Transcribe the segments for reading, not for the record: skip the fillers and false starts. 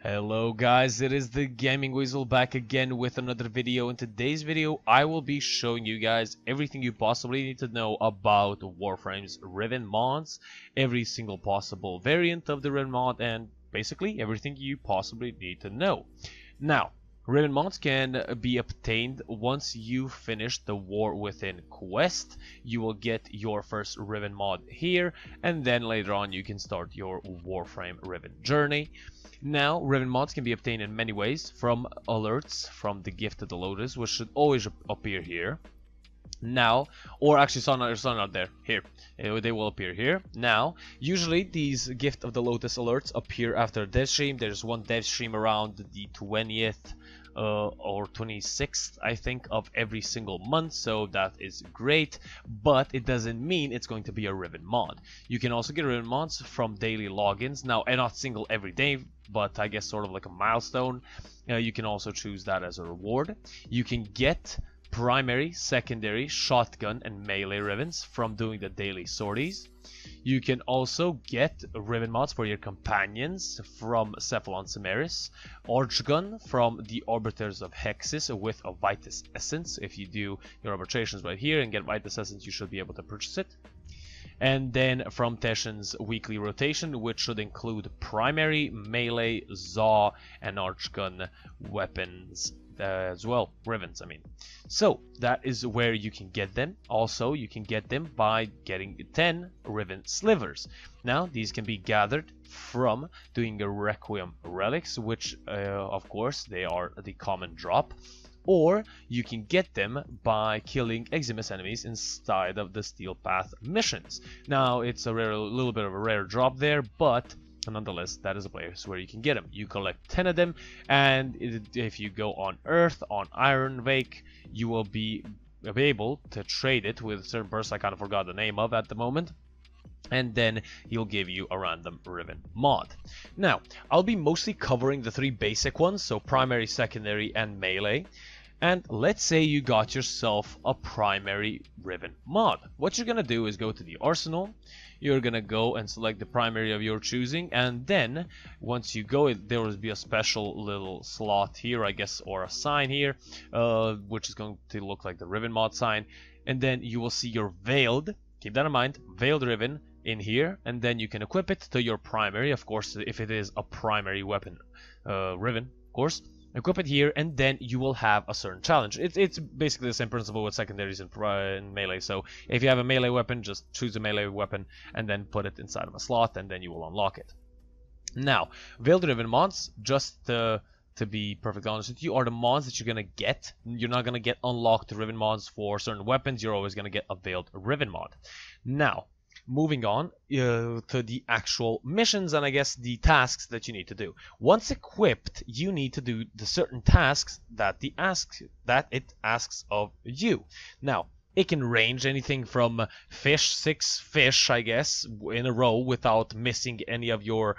Hello guys, it is the Gaming Weasel back again with another video. In today's video I will be showing you guys everything you possibly need to know about Warframe's Riven mods, every single possible variant of the Riven mod, and basically everything you possibly need to know. Now, Riven mods can be obtained once you finish the War Within quest. You will get your first Riven mod here, and then later on you can start your Warframe Riven journey. Now, Riven mods can be obtained in many ways, from alerts from the Gift of the Lotus, which should always appear here. Now, or actually, it's not there. Here, they will appear here. Now, usually these Gift of the Lotus alerts appear after a dev stream. There's one dev stream around the 20th or 26th, I think, of every single month, so that is great, but it doesn't mean it's going to be a Riven mod. You can also get Riven mods from daily logins, now, and not single every day, but I guess sort of like a milestone. You can also choose that as a reward. You can get primary, secondary, shotgun, and melee Rivens from doing the daily sorties. You can also get Riven mods for your companions from Cephalon Samaris, Archgun from the Arbiters of Hexis with a Vitus Essence. If you do your arbitrations right here and get Vitus Essence, you should be able to purchase it. And then from Teshin's weekly rotation, which should include primary, melee, Zaw, and Archgun weapons as well, Rivens, I mean. So that is where you can get them. Also, you can get them by getting 10 Riven slivers. Now, these can be gathered from doing a Requiem relics, which of course they are the common drop. Or you can get them by killing Eximus enemies inside of the Steel Path missions. Now, it's a little bit of a rare drop there, but nonetheless, that is a place where you can get them. You collect 10 of them, and if you go on Earth, on Iron Wake, you will be able to trade it with a certain person I kind of forgot the name of at the moment. And then he'll give you a random Riven mod. Now, I'll be mostly covering the three basic ones, so primary, secondary, and melee. And let's say you got yourself a primary Riven mod. What you're gonna do is go to the arsenal. You're gonna go and select the primary of your choosing, and then once you go, there will be a special little slot here, I guess, or a sign here, which is going to look like the Riven mod sign. And then you will see your veiled, keep that in mind, veiled Riven in here, and then you can equip it to your primary, of course, if it is a primary weapon Riven, of course. Equip it here, and then you will have a certain challenge. It's basically the same principle with secondaries and melee. So if you have a melee weapon, just choose a melee weapon and then put it inside of a slot, and then you will unlock it. Now, Veiled Riven mods, just to be perfectly honest with you, are the mods that you're gonna get. You're not gonna get unlocked Riven mods for certain weapons. You're always gonna get a Veiled Riven mod. Now, moving on to the actual missions and I guess the tasks that you need to do. Once equipped, you need to do the certain tasks that it asks of you. Now, it can range anything from 6 fish, I guess, in a row without missing any of your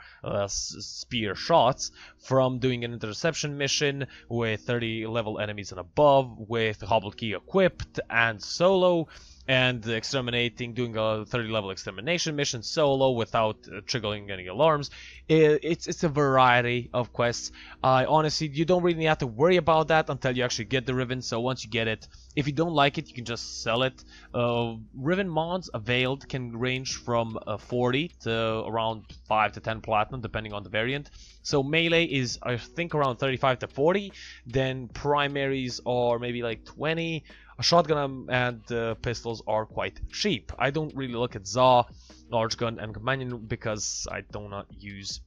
spear shots, from doing an interception mission with 30 level enemies and above, with Hobbled Key equipped and solo, and doing a 30 level extermination mission solo without triggering any alarms. It's a variety of quests. Honestly, you don't really have to worry about that until you actually get the Riven. So once you get it, if you don't like it, you can just sell it. Riven mods Veiled can range from 40 to around 5 to 10 platinum, depending on the variant. So melee is, I think, around 35 to 40. Then primaries are maybe like 20. A shotgun and pistols are quite cheap. I don't really look at Zaw, large gun, and companion because I do not use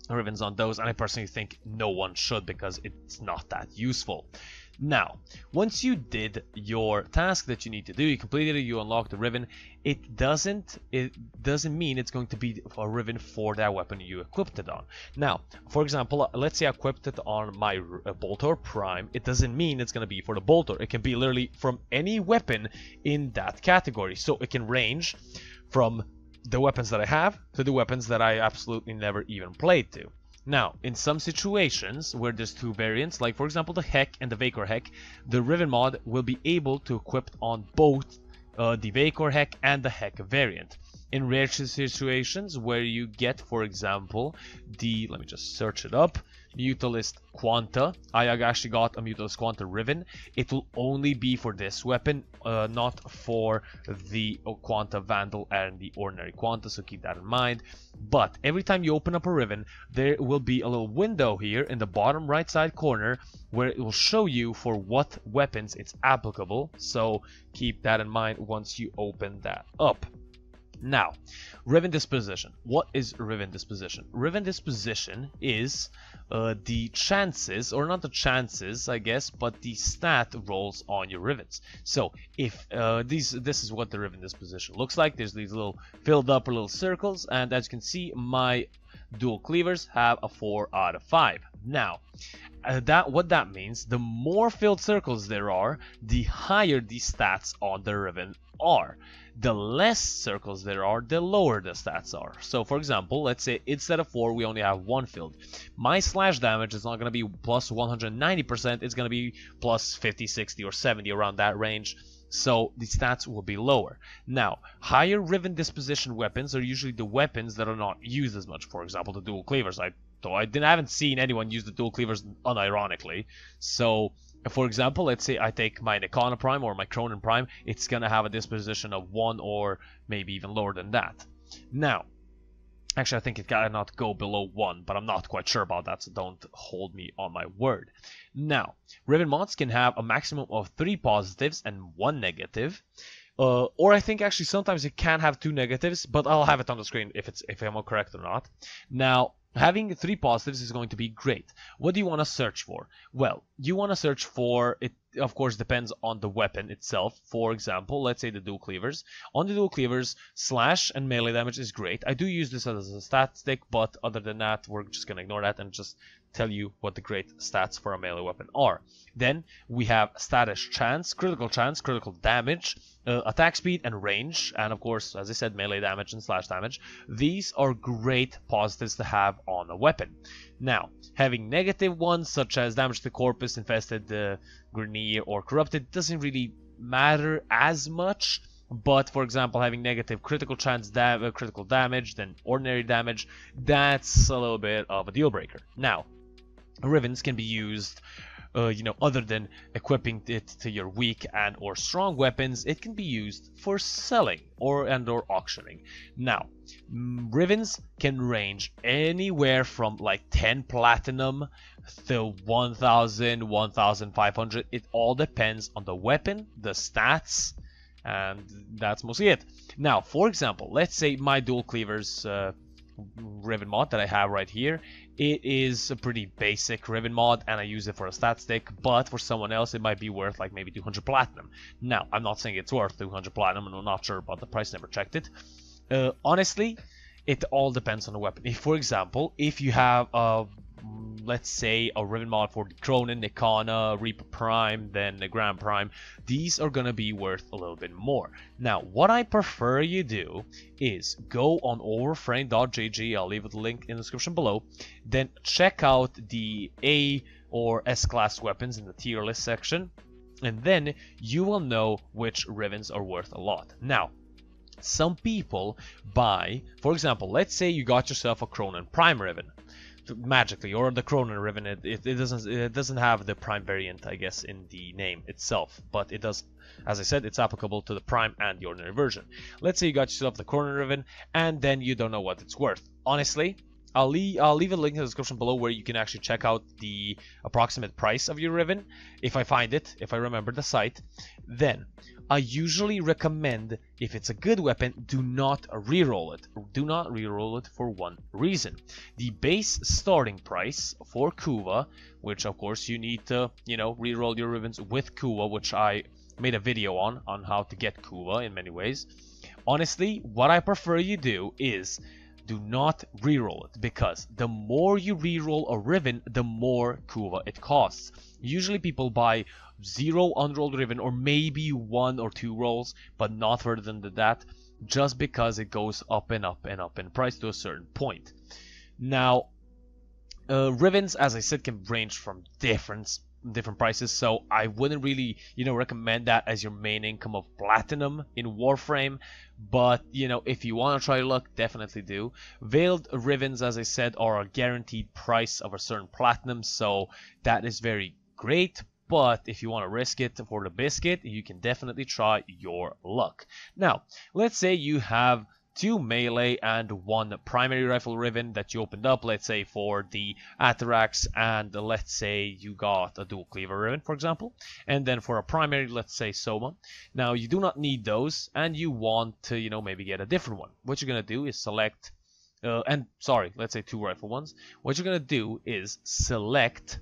Rivens on those, and I personally think no one should because it's not that useful. Now, once you did your task that you need to do, you completed it, you unlock the Riven, it doesn't mean it's going to be a Riven for that weapon you equipped it on. Now, for example, let's say I equipped it on my Bolter Prime, it doesn't mean it's going to be for the Bolter. It can be literally from any weapon in that category. So it can range from the weapons that I have to the weapons that I absolutely never even played to. Now, in some situations where there's two variants, like for example the Heck and the Vacor Heck, the Riven mod will be able to equip on both the Vacor Heck, and the Heck variant. In rare situations where you get, for example, the, let me just search it up, Mutalist Quanta. I actually got a Mutalist Quanta Riven. It will only be for this weapon, not for the Quanta Vandal and the ordinary Quanta, so keep that in mind. But every time you open up a Riven, there will be a little window here in the bottom right side corner where it will show you for what weapons it's applicable, so keep that in mind once you open that up. Now, Riven Disposition. What is Riven Disposition? Riven Disposition is the chances, or not the chances, I guess, but the stat rolls on your Rivens. So, if this is what the Riven Disposition looks like. There's these little filled up little circles, and as you can see, my dual cleavers have a 4 out of 5. Now, what that means, the more filled circles there are, the higher the stats on the Riven are. The less circles there are, the lower the stats are. So for example, let's say instead of 4 we only have 1 filled. My slash damage is not going to be plus 190%, it's going to be plus 50, 60 or 70, around that range. So the stats will be lower. Now, higher Riven Disposition weapons are usually the weapons that are not used as much. For example, the dual cleavers. I haven't seen anyone use the dual cleavers unironically. So for example, let's say I take my Nikana Prime or my Cronin Prime, it's gonna have a disposition of 1 or maybe even lower than that. Now, actually I think it cannot go below 1, but I'm not quite sure about that, so don't hold me on my word. Now, Riven mods can have a maximum of 3 positives and 1 negative. Or I think actually sometimes it can have 2 negatives, but I'll have it on the screen if I'm correct or not. Now, having 3 positives is going to be great. What do you want to search for? Well, you want to search for, it of course depends on the weapon itself. For example, let's say the dual cleavers. On the dual cleavers, slash and melee damage is great. I do use this as a stat stick, but other than that, we're just going to ignore that and just tell you what the great stats for a melee weapon are. Then we have status chance, critical damage, attack speed and range, and of course, as I said, melee damage and slash damage. These are great positives to have on a weapon. Now, having negative ones such as damage to corpus, infested, Grenier or corrupted doesn't really matter as much. But for example, having negative critical damage, then ordinary damage, that's a little bit of a deal breaker. Now, Rivens can be used, other than equipping it to your weak and or strong weapons, it can be used for selling or auctioning. Now, Rivens can range anywhere from like 10 platinum to 1000, 1500. It all depends on the weapon, the stats, and that's mostly it. Now, for example, let's say my dual cleavers Riven mod that I have right here. It is a pretty basic Riven mod and I use it for a stat stick, but for someone else it might be worth like maybe 200 platinum. Now, I'm not saying it's worth 200 platinum and I'm not sure about the price, never checked it. Honestly, it all depends on the weapon. If, for example, if you have let's say a Riven mod for the Cronin, Nikana, Reaper Prime, then the Grand Prime, these are gonna be worth a little bit more. Now, what I prefer you do is go on Warframe.gg, I'll leave the link in the description below, then check out the A or S class weapons in the tier list section, and then you will know which Rivens are worth a lot. Now, some people buy, for example, let's say you got yourself a Cronin Prime Riven magically, or the Cronin Riven. It doesn't have the Prime variant, I guess, in the name itself, but it does. As I said, it's applicable to the Prime and the ordinary version. Let's say you got yourself the Cronin Riven and then you don't know what it's worth. Honestly, I'll leave a link in the description below where you can actually check out the approximate price of your Riven. If I find it, if I remember the site, then I usually recommend, if it's a good weapon, do not reroll it. Do not reroll it for one reason. The base starting price for Kuva, which of course you need to, reroll your Rivens with Kuva, which I made a video on how to get Kuva in many ways. Honestly, what I prefer you do is do not reroll it, because the more you reroll a Riven, the more Kuva it costs. Usually people buy 0 unrolled Riven or maybe 1 or 2 rolls, but not further than that, just because it goes up and up and up in price to a certain point. Now, Rivens, as I said, can range from different different prices, so I wouldn't really, recommend that as your main income of platinum in Warframe. But if you want to try your luck, definitely do. Veiled Rivens, as I said, are a guaranteed price of a certain platinum, so that is very great. But if you want to risk it for the biscuit, you can definitely try your luck. Now, let's say you have 2 melee and 1 primary rifle Riven that you opened up, let's say for the Atarax, and let's say you got a dual cleaver Riven, for example, and then for a primary, let's say Soma. Now, you do not need those, and you want to, maybe get a different one. What you're going to do is select, let's say 2 rifle ones. What you're going to do is select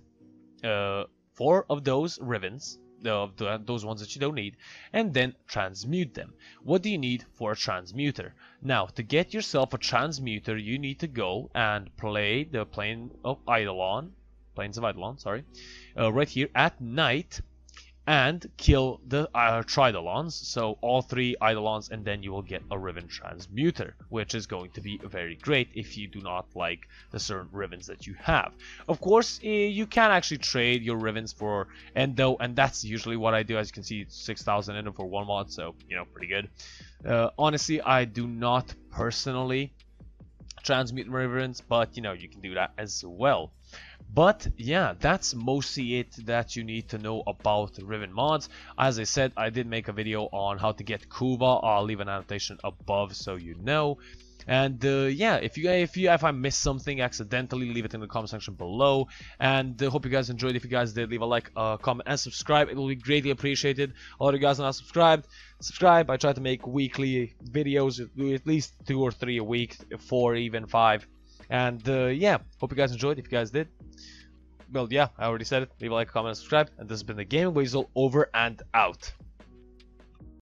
4 of those Rivens, those ones that you don't need, and then transmute them. What do you need for a transmuter? Now, to get yourself a transmuter, you need to go and play the Plains of Eidolon, right here at night, and kill the Tridolons, so all 3 Eidolons, and then you will get a Riven transmuter, which is going to be very great if you do not like the certain Rivens that you have. Of course, you can actually trade your Rivens for Endo, and that's usually what I do. As you can see, 6,000 Endo for 1 mod, so pretty good. Honestly, I do not personally transmute Rivens, but you can do that as well. But yeah, that's mostly it that you need to know about Riven mods. As I said, I did make a video on how to get Kuva. I'll leave an annotation above so you know. And yeah, if I missed something accidentally, leave it in the comment section below. And hope you guys enjoyed. If you guys did, leave a like, comment, and subscribe. It will be greatly appreciated. All of you guys are not subscribed, subscribe. I try to make weekly videos, at least 2 or 3 a week, 4, even 5. And yeah, hope you guys enjoyed. If you guys did, well, yeah, I already said it. Leave a like, comment, and subscribe. And this has been the Gaming Weasel, over and out.